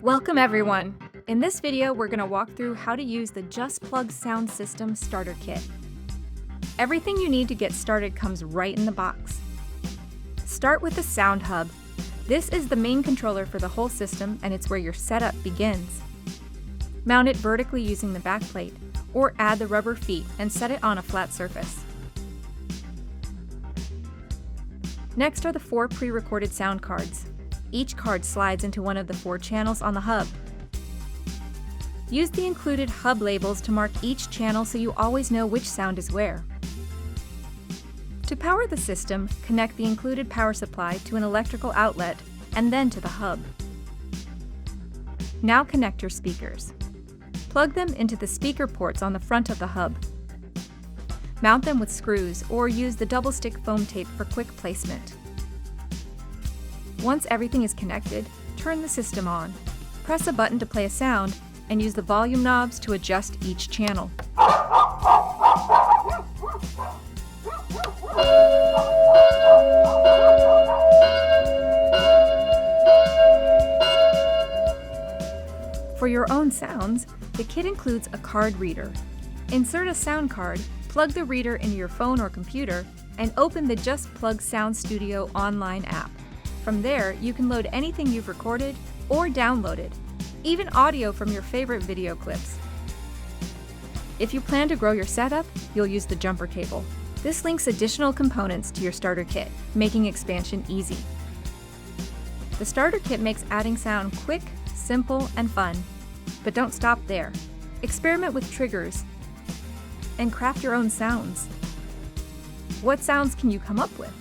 Welcome everyone! In this video, we're going to walk through how to use the Just Plug Sound System Starter Kit. Everything you need to get started comes right in the box. Start with the Sound Hub. This is the main controller for the whole system, and it's where your setup begins. Mount it vertically using the backplate, or add the rubber feet and set it on a flat surface. Next are the 4 pre-recorded sound cards. Each card slides into one of the 4 channels on the hub. Use the included hub labels to mark each channel so you always know which sound is where. To power the system, connect the included power supply to an electrical outlet and then to the hub. Now connect your speakers. Plug them into the speaker ports on the front of the hub. Mount them with screws or use the double-stick foam tape for quick placement. Once everything is connected, turn the system on. Press a button to play a sound and use the volume knobs to adjust each channel. For your own sounds, the kit includes a card reader. Insert a sound card, plug the reader into your phone or computer, and open the Just Plug Sound Studio online app. From there, you can load anything you've recorded or downloaded, even audio from your favorite video clips. If you plan to grow your setup, you'll use the jumper cable. This links additional components to your starter kit, making expansion easy. The starter kit makes adding sound quick, simple, and fun. But don't stop there. Experiment with triggers and craft your own sounds. What sounds can you come up with?